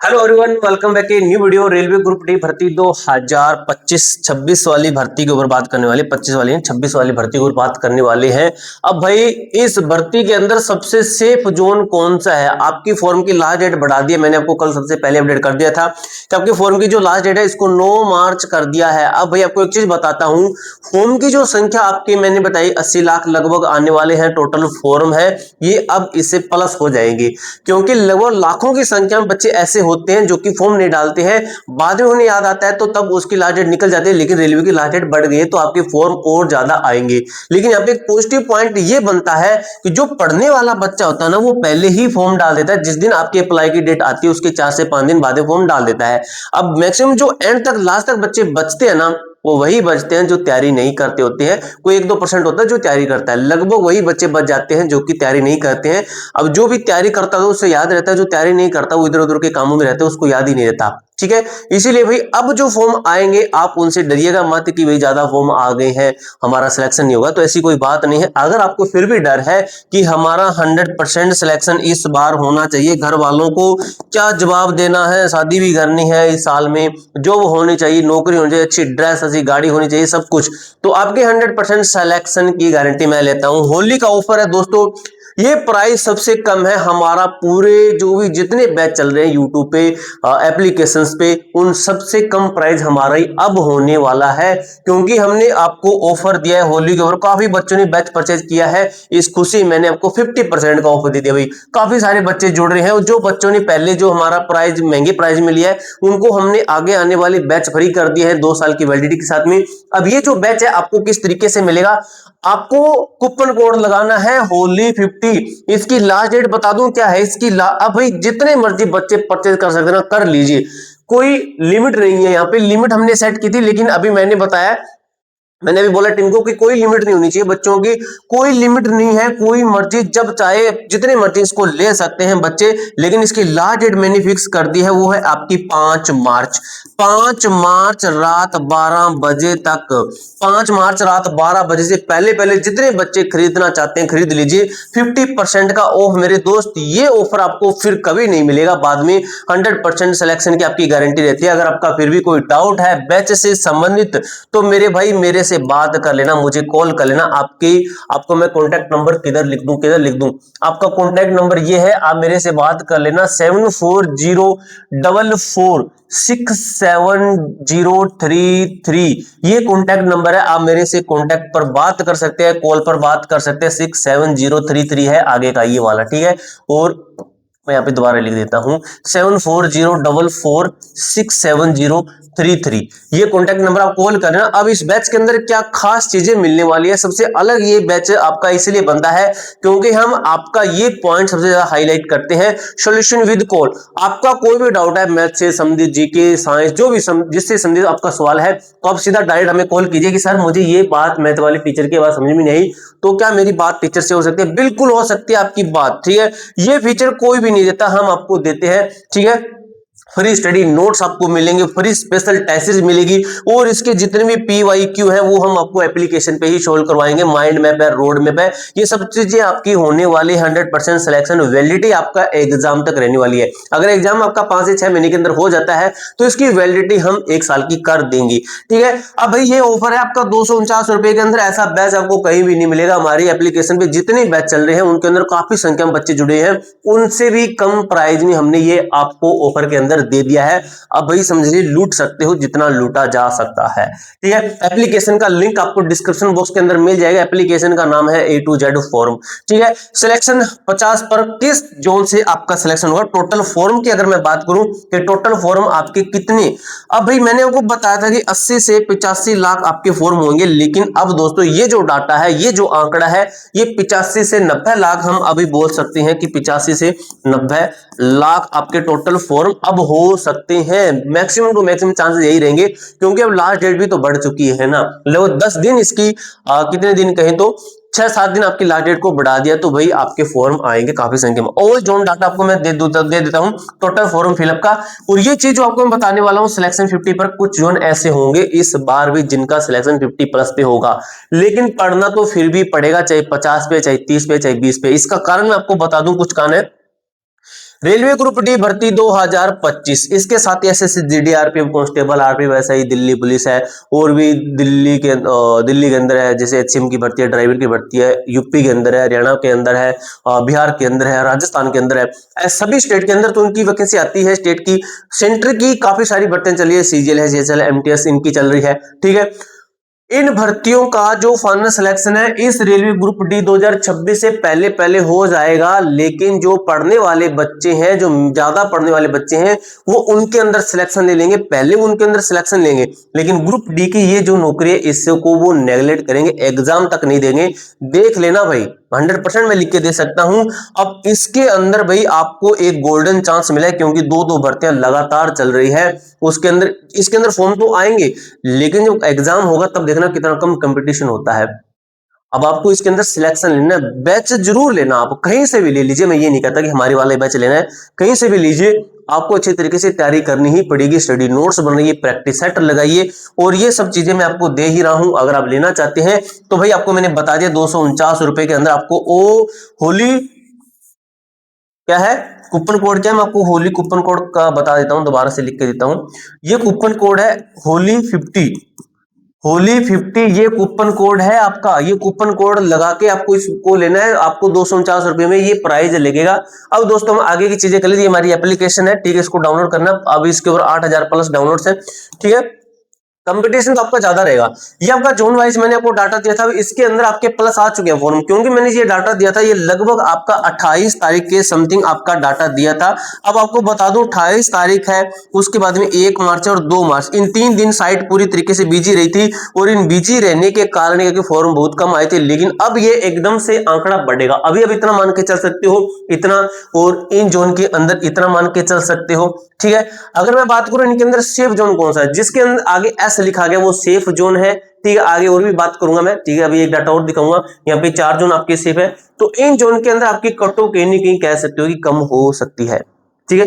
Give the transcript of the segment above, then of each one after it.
Hello everyone, welcome back a new video. Railway group D भर्ती 2025-26 वाली भर्ती के ऊपर बात करने वाले, 25 वाली 26 वाली भर्ती के ऊपर बात करने वाले हैं। अब भाई इस भर्ती के अंदर सबसे सेफ जोन कौन सा है? आपकी फॉर्म की लास्ट डेट बढ़ा दी है, मैंने आपको कल सबसे पहले अपडेट कर दिया था कि आपकी फॉर्म की जो लास्ट डेट है इसको 9 मार्च कर दिया है। अब भाई आपको एक चीज बताता हूँ, फॉर्म की जो संख्या आपकी मैंने बताई 80 लाख लगभग आने वाले हैं टोटल फॉर्म है, ये अब इससे प्लस हो जाएंगे क्योंकि लगभग लाखों की संख्या में बच्चे ऐसे होते हैं जो कि फॉर्म नहीं डालते हैं, बाद में उन्हें याद आता है तो तब उसकी लास्ट डेट निकल जाती है। लेकिन रेलवे की लास्ट डेट बढ़ गई है तो आपके फॉर्म और ज्यादा आएंगे। लेकिन यहाँ पे एक पॉजिटिव पॉइंट ये बनता है कि जो पढ़ने वाला बच्चा होता है ना, वो पहले ही फॉर्म डाल देता है। जिस दिन आपकी अप्लाई की डेट आती है उसके 4 से 5 दिन बाद फॉर्म डाल देता है। अब मैक्सिमम जो एंड तक लास्ट तक बच्चे बचते हैं ना, वो वही बचते हैं जो तैयारी नहीं करते होते हैं। कोई 1-2% होता है जो तैयारी करता है, लगभग वही बच्चे बच जाते हैं जो कि तैयारी नहीं करते हैं। अब जो भी तैयारी करता है उससे याद रहता है, जो तैयारी नहीं करता वो इधर उधर के कामों में रहता है, उसको याद ही नहीं रहता। ठीक है, इसीलिए भाई अब जो फॉर्म आएंगे आप उनसे डरिएगा मत कि भाई ज्यादा फॉर्म आ गए हैं, हमारा सिलेक्शन नहीं होगा। तो ऐसी कोई बात नहीं है। अगर आपको फिर भी डर है कि हमारा 100% सिलेक्शन इस बार होना चाहिए, घर वालों को क्या जवाब देना है, शादी भी करनी है इस साल में, जॉब होनी चाहिए, नौकरी होनी चाहिए, अच्छी ड्रेस, अच्छी गाड़ी होनी चाहिए, सब कुछ, तो आपके 100% सिलेक्शन की गारंटी मैं लेता हूं। होली का ऑफर है दोस्तों, ये प्राइस सबसे कम है हमारा, पूरे जो भी जितने बैच चल रहे हैं यूट्यूब पे एप्लीकेशंस पे, उन सबसे कम प्राइस हमारा ही अब होने वाला है क्योंकि हमने आपको ऑफर दिया है होली के ऊपर। काफी बच्चों ने बैच परचेज किया है, इस खुशी मैंने आपको 50% का ऑफर दे दिया। भाई काफी सारे बच्चे जुड़ रहे हैं और जो बच्चों ने पहले जो हमारा प्राइस महंगे प्राइस में लिया है उनको हमने आगे आने वाली बैच फ्री कर दिया है 2 साल की वैलिडिटी के साथ में। अब ये जो बैच है आपको किस तरीके से मिलेगा, आपको कूपन कोड लगाना है होली 50। इसकी लास्ट डेट बता दूं क्या है इसकी अब भाई जितने मर्जी बच्चे परचेज कर सकते हैं ना, कर लीजिए, कोई लिमिट नहीं है। यहाँ पे लिमिट हमने सेट की थी लेकिन अभी मैंने बताया, मैंने भी बोला टीम को कि कोई लिमिट नहीं होनी चाहिए बच्चों की, कोई लिमिट नहीं है, कोई मर्जी जब चाहे जितने मर्जी इसको ले सकते हैं बच्चे। लेकिन इसकी लास्ट डेट मैंने फिक्स कर दी है, वो है आपकी 5 मार्च। 5 मार्च रात 12 बजे तक, 5 मार्च रात 12 बजे से पहले पहले जितने बच्चे खरीदना चाहते हैं खरीद लीजिए। 50% का ऑफ मेरे दोस्त, ये ऑफर आपको फिर कभी नहीं मिलेगा बाद में। 100% सिलेक्शन की आपकी गारंटी रहती है। अगर आपका फिर भी कोई डाउट है बैच से संबंधित तो मेरे भाई मेरे से बात कर लेना, मुझे कॉल कर लेना। आपको मैं कॉन्टैक्ट नंबर किधर लिख दूं, आपका कॉन्टैक्ट नंबर ये है, आप मेरे से बात कर लेना 7404467033। ये कॉन्टैक्ट नंबर है, आप मेरे से कॉन्टैक्ट पर बात कर सकते हैं, कॉल पर बात कर सकते हैं। 67033 है आगे का ये वाला, ठीक है। और मैं यहाँ पे दोबारा लिख देता हूं 7404467033, ये कॉन्टैक्ट नंबर आप कॉल करना। अब इस बैच के अंदर क्या खास चीजें मिलने वाली है, सबसे अलग ये बैच आपका इसलिए बनता है क्योंकि हम आपका ये पॉइंट सबसे ज्यादा हाईलाइट करते हैं, सॉल्यूशन विद कॉल। आपका कोई भी डाउट है मैथ से संबंधित, जीके, साइंस, जो भी जिससे संबंधित आपका सवाल है तो आप सीधा डायरेक्ट हमें कॉल कीजिए कि सर मुझे ये बात मैथ वाले टीचर की बात समझ में नहीं आई, तो क्या मेरी बात टीचर से हो सकती है? बिल्कुल हो सकती है आपकी बात, ठीक है। ये फीचर कोई भी नहीं देता, हम आपको देते हैं, ठीक है। फ्री स्टडी नोट्स आपको मिलेंगे, फ्री स्पेशल टेस्ट मिलेगी और इसके जितने भी PYQ है वो हम आपको एप्लीकेशन पे ही सोल्व करवाएंगे। माइंड मैप है, रोड मैप है, ये सब चीजें आपकी होने वाली। 100% सिलेक्शन वैलिडिटी आपका एग्जाम तक रहने वाली है। अगर एग्जाम आपका 5 से 6 महीने के अंदर हो जाता है तो इसकी वैलिडिटी हम 1 साल की कर देंगे, ठीक है। अब भाई ये ऑफर है आपका 249 रुपए के अंदर, ऐसा बैच आपको कहीं भी नहीं मिलेगा। हमारी एप्लीकेशन पे जितने बैच चल रहे हैं उनके अंदर काफी संख्या में बच्चे जुड़े हैं, उनसे भी कम प्राइस में हमने ये आपको ऑफर के अंदर दे दिया है। अब भाई समझिए लूट सकते हो जितना लूटा जा सकता है, ठीक है। एप्लीकेशन का लिंक आपको डिस्क्रिप्शन बॉक्स के अंदर मिल जाएगा। एप्लीकेशन का नाम है A to Z फॉर्म, ठीक है। सिलेक्शन 50 पर किस जोन से आपका सिलेक्शन होगा, टोटल फॉर्म की अगर मैं बात करूं कि टोटल फॉर्म आपके कितने, अब भाई मैंने आपको बताया था कि 80 से 85 लाख आपके फॉर्म होंगे, लेकिन अब दोस्तों ये जो डाटा है, ये जो आंकड़ा है, ये 85 से 90 लाख हम अभी बोल सकते हैं कि 85 से 90 लाख आपके टोटल फॉर्म अब हो सकते हैं। मैक्सिमम टू मैक्सिमम चांसेस यही रहेंगे क्योंकि अब लास्ट डेट भी तो बढ़ चुकी है ना, लगभग 10 दिन इसकी कितने दिन कहें तो 6-7 दिन आपकी लास्ट डेट को बढ़ा दिया, तो भाई आपके फॉर्म आएंगे काफी संख्या में। और जोन डाटा आपको मैं दे देता हूं टोटल फॉर्म फिलअप का। और ये चीज जो आपको मैं बताने वाला हूं, सिलेक्शन 50 पर कुछ जोन ऐसे होंगे इस बार भी जिनका सिलेक्शन 50 प्लस पे होगा, लेकिन पढ़ना तो फिर भी पड़ेगा, चाहे 50 पे, चाहे 30 पे, चाहे 20 पे। इसका कारण मैं आपको बता दूं, कुछ कारण है। रेलवे ग्रुप डी भर्ती 2025, इसके साथ ही SSC GD RPF constable RPF ऐसा ही दिल्ली पुलिस है, और भी दिल्ली के अंदर है, जैसे एचसीएम की भर्ती है, ड्राइवर की भर्ती है, यूपी के अंदर है, हरियाणा के अंदर है, बिहार के अंदर है, राजस्थान के अंदर है, सभी स्टेट के अंदर तो उनकी वैकेंसी आती है। स्टेट की, सेंटर की काफी सारी भर्तियां चली है, सीजीएल है, जेएसएल, एमटीएस इनकी चल रही है, ठीक है। इन भर्तियों का जो फाइनल सिलेक्शन है इस रेलवे ग्रुप डी 2026 से पहले पहले हो जाएगा, लेकिन जो पढ़ने वाले बच्चे हैं, जो ज्यादा पढ़ने वाले बच्चे हैं, वो उनके अंदर सिलेक्शन ले लेंगे, पहले उनके अंदर सिलेक्शन लेंगे। लेकिन ग्रुप डी की ये जो नौकरी है इससे को वो नेगलेक्ट करेंगे, एग्जाम तक नहीं देंगे। देख लेना भाई, 100% मैं लिख के दे सकता हूं। अब इसके अंदर भाई आपको एक गोल्डन चांस मिला है, क्योंकि दो भर्तियां लगातार चल रही है। उसके अंदर, इसके अंदर फॉर्म तो आएंगे, लेकिन जब एग्जाम होगा तब देखना कितना कम कंपटीशन होता है। अब आपको इसके अंदर सिलेक्शन लेना है, बैच जरूर लेना, आप कहीं से भी ले लीजिए, मैं ये नहीं कहता कि हमारे वाले बैच लेना है, कहीं से भी लीजिए, आपको अच्छी तरीके से तैयारी करनी ही पड़ेगी। स्टडी नोट्स बनाइए, प्रैक्टिस सेट लगाइए, और ये सब चीजें मैं आपको दे ही रहा हूं। अगर आप लेना चाहते हैं तो भाई आपको मैंने बता दिया, 249 रुपए के अंदर आपको ओ होली क्या है कूपन कोड, क्या मैं आपको होली कूपन कोड का बता देता हूं, दोबारा से लिख के देता हूं। ये कूपन कोड है होली 50, होली 50 ये कूपन कोड है आपका। ये कूपन कोड लगा के आपको इसको लेना है, आपको 249 रुपए में ये प्राइज लगेगा। अब दोस्तों हम आगे की चीजें कर लीजिए, हमारी एप्लीकेशन है, ठीक है, इसको डाउनलोड करना। अब इसके ऊपर 8000 प्लस डाउनलोड्स है, ठीक है। कंपटीशन तो आपका ज्यादा रहेगा। ये आपका जोन वाइज मैंने आपको डाटा दिया था, इसके अंदर आपके प्लस आ चुके हैं फॉर्म, क्योंकि मैंने ये डाटा दिया था, ये लगभग आपका 28 तारीख के समथिंग आपका डाटा दिया था। अब आपको बता दूं 28 तारीख है, उसके बाद में 1 मार्च और 2 मार्च, इन 3 दिन साइट पूरी तरीके से बिजी रही थी, और इन बिजी रहने के कारण क्योंकि फॉर्म बहुत कम आए थे, लेकिन अब ये एकदम से आंकड़ा बढ़ेगा। अभी अब इतना मान के चल सकते हो, इतना, और इन जोन के अंदर इतना मान के चल सकते हो, ठीक है। अगर मैं बात करूं इनके अंदर सेफ जोन कौन सा है, जिसके अंदर आगे एस लिखा गया वो सेफ जोन है, ठीक है। आगे और भी बात करूंगा मैं, ठीक है। अभी एक डाटा और दिखाऊंगा, यहाँ पे 4 जोन आपके सेफ है, तो इन जोन के अंदर आपकी कट ऑफ कहीं ना कहीं कह सकते हो कि कम हो सकती है, ठीक है।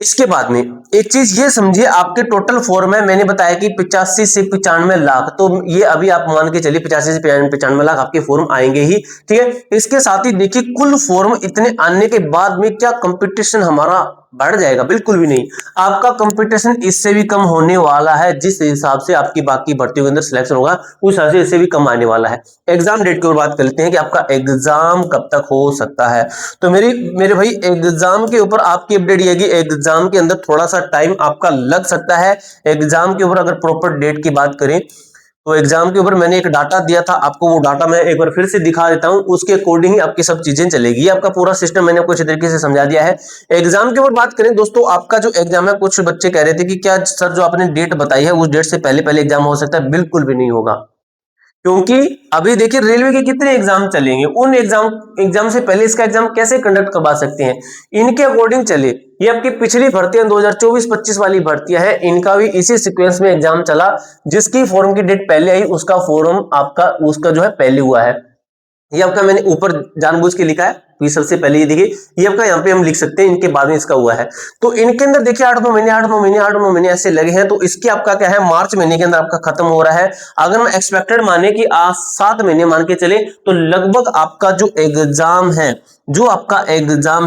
इसके बाद में एक चीज ये समझिए, आपके टोटल फॉर्म है, मैंने बताया कि 85 से 95 लाख, तो ये अभी आप मान के चलिए 85 से 95 लाख आपके फॉर्म आएंगे ही, ठीक है। इसके साथ ही देखिए कुल फॉर्म इतने आने के बाद में क्या कंपटीशन हमारा बढ़ जाएगा? बिल्कुल भी नहीं, आपका कंपटीशन इससे भी कम होने वाला है। जिस हिसाब से आपकी बाकी भर्तियों के अंदर सिलेक्शन होगा उस हिसाब से इससे भी कम आने वाला है। एग्जाम डेट की ओर बात करते हैं कि आपका एग्जाम कब तक हो सकता है। तो मेरे भाई एग्जाम के ऊपर आपकी अपडेट ये है कि एग्जाम के अंदर थोड़ा सा टाइम आपका लग सकता है। एग्जाम के ऊपर अगर प्रॉपर डेट की बात करें तो एग्जाम के ऊपर मैंने एक डाटा दिया था आपको, वो डाटा मैं एक बार फिर से दिखा देता हूं, उसके अकॉर्डिंग ही आपकी सब चीजें चलेगी। आपका पूरा सिस्टम मैंने आपको अच्छे तरीके से समझा दिया है। एग्जाम के ऊपर बात करें दोस्तों, आपका जो एग्जाम है, कुछ बच्चे कह रहे थे कि क्या सर जो आपने डेट बताई है उस डेट से पहले पहले एग्जाम हो सकता है? बिल्कुल भी नहीं होगा, क्योंकि अभी देखिए रेलवे के कितने एग्जाम चलेंगे, उन एग्जाम से पहले इसका एग्जाम कैसे कंडक्ट करवा सकते हैं? इनके अकॉर्डिंग चले। ये आपकी पिछली भर्तियां 2024-25 वाली भर्तियां हैं, इनका भी इसी सीक्वेंस में एग्जाम चला। जिसकी फॉर्म की डेट पहले आई उसका फॉर्म आपका उसका जो है पहले हुआ है। ये आपका मैंने ऊपर जानबूझ के लिखा है, तो ये सबसे पहले ये देखिए, ये आपका यहाँ पे हम लिख सकते हैं, इनके बाद में इसका हुआ है। तो इनके अंदर देखिए 8-9 महीने 8-9 महीने 8-9 महीने ऐसे लगे हैं। तो इसके आपका क्या है, मार्च महीने के अंदर आपका खत्म हो रहा है। अगर हम एक्सपेक्टेड माने कि 7 महीने मान के चले, तो लगभग आपका जो एग्जाम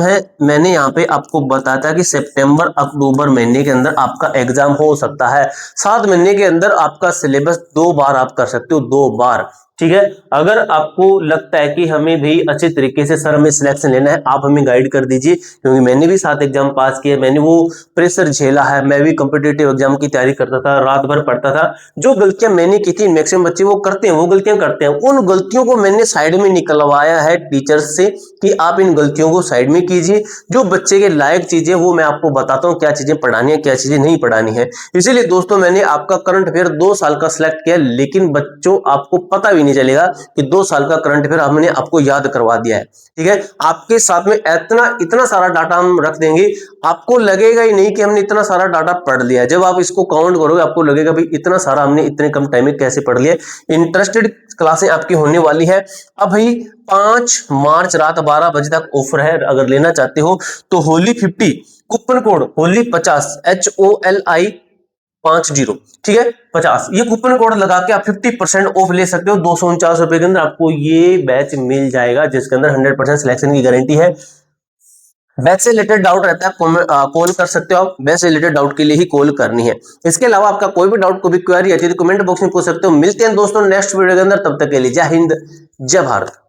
है, मैंने यहाँ पे आपको बताया था कि सितंबर अक्टूबर महीने के अंदर आपका एग्जाम हो सकता है। 7 महीने के अंदर आपका सिलेबस 2 बार आप कर सकते हो, 2 बार, ठीक है। अगर आपको लगता है कि हमें भी अच्छे तरीके से सर हमें सिलेक्शन लेना है, आप हमें गाइड कर दीजिए, क्योंकि मैंने भी 7 एग्जाम पास किए, मैंने वो प्रेशर झेला है, मैं भी कॉम्पिटिटिव एग्जाम की तैयारी करता था, रात भर पढ़ता था। जो गलतियां मैंने की थी, मैक्सिमम बच्चे वो करते हैं, वो गलतियां करते हैं, उन गलतियों को मैंने साइड में निकलवाया है टीचर्स से कि आप इन गलतियों को साइड में कीजिए। जो बच्चे के लायक चीजें वो मैं आपको बताता हूँ, क्या चीजें पढ़ानी है, क्या चीजें नहीं पढ़ानी है। इसीलिए दोस्तों मैंने आपका करंट अफेयर 2 साल का सिलेक्ट किया, लेकिन बच्चों आपको पता भी नहीं चलेगा कि 2 साल का करंट अफेयर हमने आपको याद करवा दिया है, ठीक है। आपके साथ में इतना सारा डाटा हम रख देंगे, आपको लगेगा ही नहीं कि हमने इतना सारा डाटा पढ़ लिया है। जब आप इसको काउंट करोगे आपको लगेगा भाई इतना सारा हमने इतने कम टाइम में कैसे पढ़ लिया। इंटरेस्टेड क्लासें आपकी होने वाली है। अब भाई 5 मार्च रात 12 बजे तक ऑफर है, अगर लेना चाहते हो तो Holi 50 coupon code Holi 50 HOLI 50, ठीक है 50, ये कूपन कोड लगा के आप 50% ऑफ ले सकते हो। 249 रुपए के अंदर आपको ये बैच मिल जाएगा, जिसके अंदर 100% सिलेक्शन की गारंटी है। बैच से रिलेटेड डाउट रहता है, कॉल कर सकते हो आप, बैच से रिलेटेड डाउट के लिए ही कॉल करनी है। इसके अलावा आपका कोई भी डाउट, कोई भी क्वेरी आती है तो कमेंट बॉक्स में पूछ सकते हो। मिलते हैं दोस्तों नेक्स्ट वीडियो के अंदर, तब तक के लिए जय हिंद जय भारत।